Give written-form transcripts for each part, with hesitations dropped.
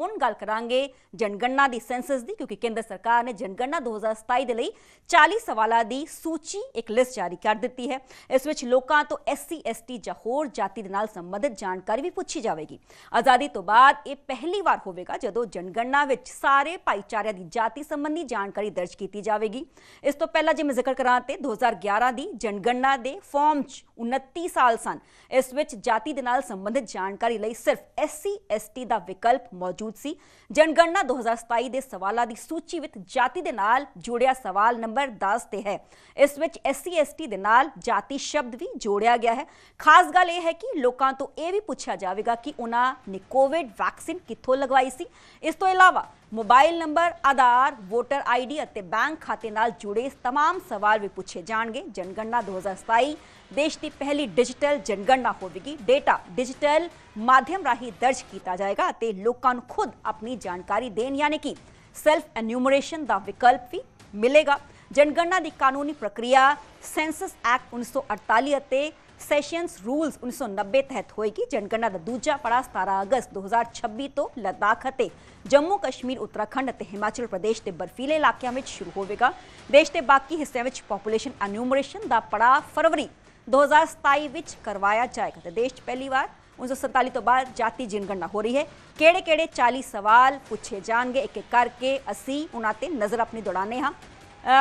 ਹੁਣ ਗੱਲ ਕਰਾਂਗੇ ਜਨਗਣਨਾ ਦੀ ਸੈਂਸਸ ਦੀ, ਕਿਉਂਕਿ ਕੇਂਦਰ ਸਰਕਾਰ ਨੇ ਜਨਗਣਨਾ 2027 ਦੇ ਲਈ 40 ਸਵਾਲਾਂ ਦੀ ਸੂਚੀ ਇੱਕ ਲਿਸਟ ਜਾਰੀ ਕਰ ਦਿੱਤੀ ਹੈ। ਇਸ ਵਿੱਚ ਲੋਕਾਂ ਤੋਂ SC ST ਜਾਂ ਹੋਰ ਜਾਤੀ ਦੇ ਨਾਲ ਸੰਬੰਧਿਤ ਜਾਣਕਾਰੀ ਵੀ ਪੁੱਛੀ ਜਾਵੇਗੀ। ਆਜ਼ਾਦੀ ਤੋਂ ਬਾਅਦ ਇਹ ਪਹਿਲੀ ਵਾਰ ਹੋਵੇਗਾ ਜਦੋਂ ਜਨਗਣਨਾ ਵਿੱਚ ਸਾਰੇ ਭਾਈਚਾਰਿਆਂ ਦੀ ਜਾਤੀ ਸੰਬੰਧੀ ਜਾਣਕਾਰੀ ਦਰਜ ਕੀਤੀ ਜਾਵੇਗੀ। ਇਸ ਤੋਂ ਪਹਿਲਾਂ ਜੇ ਮੈਂ ਜ਼ਿਕਰ ਕਰਾਂ ਤੇ 2011 ਦੀ ਜਨਗਣਨਾ ਦੇ ਫਾਰਮ 'ਚ 29 ਸਾਲ ਸਨ। ਇਸ ਵਿੱਚ ਜਾਤੀ ਦੇ ਨਾਲ ਸੰਬੰਧਿਤ ਜਾਣਕਾਰੀ ਲਈ ਸਿਰਫ SC ST ਦਾ ਵਿਕਲਪ ਮੌਜੂਦ ਸੀ। जनगणना 2027 ਦੇ ਸਵਾਲਾਂ ਦੀ ਸੂਚੀ ਵਿੱਚ ਜਾਤੀ ਦੇ ਨਾਲ ਜੁੜਿਆ ਸਵਾਲ ਨੰਬਰ 10 ਤੇ ਹੈ। ਇਸ ਵਿੱਚ SC ST ਦੇ ਨਾਲ ਜਾਤੀ ਸ਼ਬਦ ਵੀ ਜੋੜਿਆ ਗਿਆ ਹੈ। ਖਾਸ ਗੱਲ ਇਹ ਹੈ ਕਿ ਲੋਕਾਂ ਤੋਂ ਇਹ ਵੀ ਪੁੱਛਿਆ ਜਾਵੇਗਾ ਕਿ ਉਹਨਾਂ ਨੇ ਕੋਵਿਡ ਵੈਕਸੀਨ ਕਿੱਥੋਂ ਲਗਵਾਈ ਸੀ। ਇਸ ਤੋਂ ਇਲਾਵਾ मोबाइल नंबर, आधार, वोटर ID ਅਤੇ बैंक खाते ਨਾਲ जुड़े तमाम सवाल भी पूछे जाएंगे। जनगणना 2027 देश की पहली डिजिटल जनगणना होगी। डेटा डिजिटल माध्यम राही दर्ज किया जाएगा ਅਤੇ ਲੋਕਾਂ ਨੂੰ खुद अपनी जानकारी देन यानी कि सेल्फ एन्यूमरेशन का विकल्प भी मिलेगा। जनगणना की कानूनी प्रक्रिया सेंसस एक्ट 1948 ਅਤੇ ਸੈਸ਼ਨਸ ਰੂਲਸ 1990 ਤਹਿਤ ਹੋਏਗੀ। ਜਨਗਣਨਾ ਦਾ ਦੂਜਾ ਪੜਾਅ 17 ਅਗਸਤ 2026 ਤੋਂ ਲੱਦਾਖ ਅਤੇ ਜੰਮੂ ਕਸ਼ਮੀਰ, ਉੱਤਰਾਖੰਡ ਅਤੇ ਹਿਮਾਚਲ ਪ੍ਰਦੇਸ਼ ਦੇ ਬਰਫੀਲੇ ਇਲਾਕਿਆਂ ਵਿੱਚ ਸ਼ੁਰੂ ਹੋਵੇਗਾ। ਦੇਸ਼ ਦੇ ਬਾਕੀ ਹਿੱਸਿਆਂ ਵਿੱਚ ਪੋਪੂਲੇਸ਼ਨ ਐਨੂਮਰੇਸ਼ਨ ਦਾ ਪੜਾਅ ਫਰਵਰੀ 2027 ਵਿੱਚ ਕਰਵਾਇਆ ਜਾਏਗਾ। ਤੇ ਦੇਸ਼ 'ਚ ਪਹਿਲੀ ਵਾਰ 1947 ਤੋਂ ਬਾਅਦ ਜਾਤੀ ਜਨਗਣਨਾ ਹੋ ਰਹੀ ਹੈ। ਕਿਹੜੇ 40 ਸਵਾਲ ਪੁੱਛੇ ਜਾਣਗੇ, ਇੱਕ ਇੱਕ ਕਰਕੇ ਅਸੀਂ ਉਹਨਾਂ ਤੇ ਨਜ਼ਰ ਆਪਣੀ ਦੌੜਾਉਂਦੇ ਹਾਂ।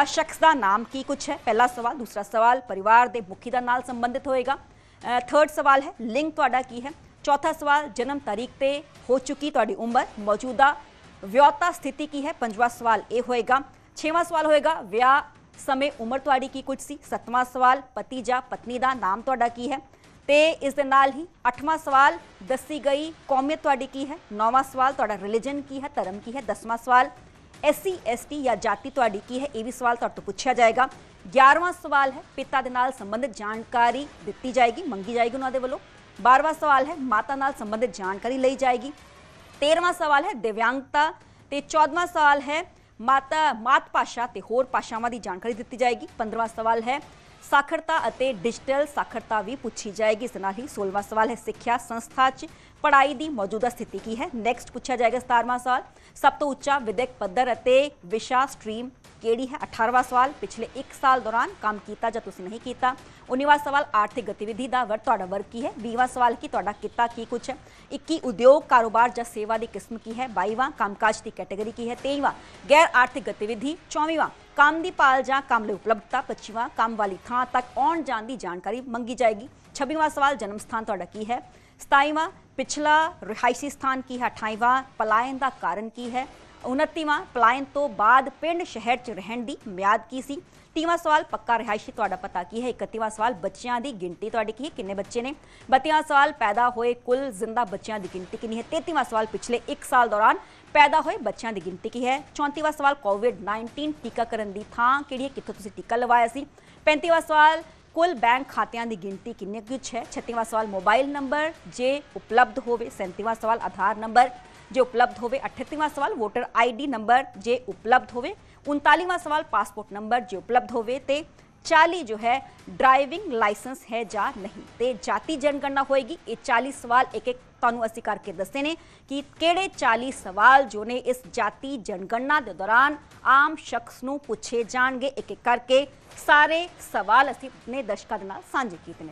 शख्स का नाम की कुछ है, पहला सवाल। दूसरा सवाल परिवार के मुखी का नाल संबंधित होएगा। थर्ड सवाल है लिंग तुहाडा की है। चौथा सवाल जन्म तारीख ते हो चुकी तुहाडी उम्र, मौजूदा विआहता स्थिति की है। पंजवां सवाल ये होएगा। छेवां सवाल होएगा विआह समय उम्र तुहाडी की कुछ सी। सतवां सवाल पति जां पत्नी का नाम तुहाडा की है। तो इस दे नाल ही 8वां सवाल दसी गई कौमियत तुहाडी की है। 9वां सवाल तुहाडा रिलीजन की है, धर्म की है। 10वां सवाल SC ST या जाति तुहाडी की है, ये भी सवाल तुहाडे तो पूछा जाएगा। 11वां सवाल है पिता दे नाल संबंधित जानकारी दिती जाएगी, मंगी जाएगी उन्हां दे वल्लों। 12वां सवाल है माता नाल संबंधित जानकारी लई जाएगी। 13वां सवाल है दिव्यांगता ते 14वां सवाल है मात भाषा ते होर भाषावां दी जानकारी दिती जाएगी। 15वां सवाल है साखरता ਅਤੇ डिजिटल साखरता भी पूछी जाएगी। इस नाल ही 16वां सवाल है सिक्ख्या संस्था च पढ़ाई की मौजूदा स्थिति की है। नैक्सट पूछा जाएगा 17वां सवाल सब तो उच्चा विद्यक पद्धर ਅਤੇ विशा स्ट्रीम केड़ी है। 18वां सवाल पिछले 1 साल दौरान काम किया ਜਾਂ ਤੁਸੀਂ नहीं किया। 19वां सवाल आर्थिक गतिविधि का ਤੁਹਾਡਾ वर्ग की है। 20वां सवाल कि ਤੁਹਾਡਾ किता की कुछ है। 21 उद्योग कारोबार ਜਾਂ सेवा की किस्म की है। 22वां कामकाज की कैटेगरी की है। 23वां गैर आर्थिक गतिविधि। 24वां काम की भाल ਜਾਂ काम ਲਈ उपलब्धता। 25वां काम वाली थां तक आउण जाण की जानकारी मंगी जाएगी। 26वां सवाल जन्म स्थान ਤੁਹਾਡਾ की है। 27वां पिछला रिहायशी स्थान की है। 28वां पलायन का कारण की है। 29वां पलायन तो बाद पिंड शहर च रहन की म्याद की सी। 30वां सवाल पक्का रिहायशी तुहाडा पता की है। 31वां सवाल बच्चों की गिनती तुहाडी की है, किन्ने बच्चे ने। 32वां सवाल पैदा होए कुल जिंदा बच्चों की गिनती कितनी है। 33वां सवाल पिछले 1 साल दौरान पैदा होए बच्चों की गिनती की है। 34वां सवाल कोविड-19 टीकाकरण की थां किहड़ी है, कित्थों तुसीं टीका लवाया सी। 35वां सवाल कुल बैंक खातियां की गिनती किन्ने कुछ है। 36वां सवाल मोबाइल नंबर जे उपलब्ध होवे। 37वां सवाल आधार नंबर जे उपलब्ध होवे। 38वां सवाल वोटर ID नंबर जे उपलब्ध होवे। 39वां सवाल पासपोर्ट नंबर जे उपलब्ध होवे। ते 40 जो है ड्राइविंग लाइसेंस है या नहीं। तो जाति जनगणना होएगी। ये 40 सवाल एक एक तुहानूं असीं करके दस्से ने कि किहड़े 40 सवाल जो ने इस जाति जनगणना के दौरान आम शख्स नूं पूछे जाणगे। एक एक करके सारे सवाल असीं अपने दर्शकों के नाल सांझे कीते ने।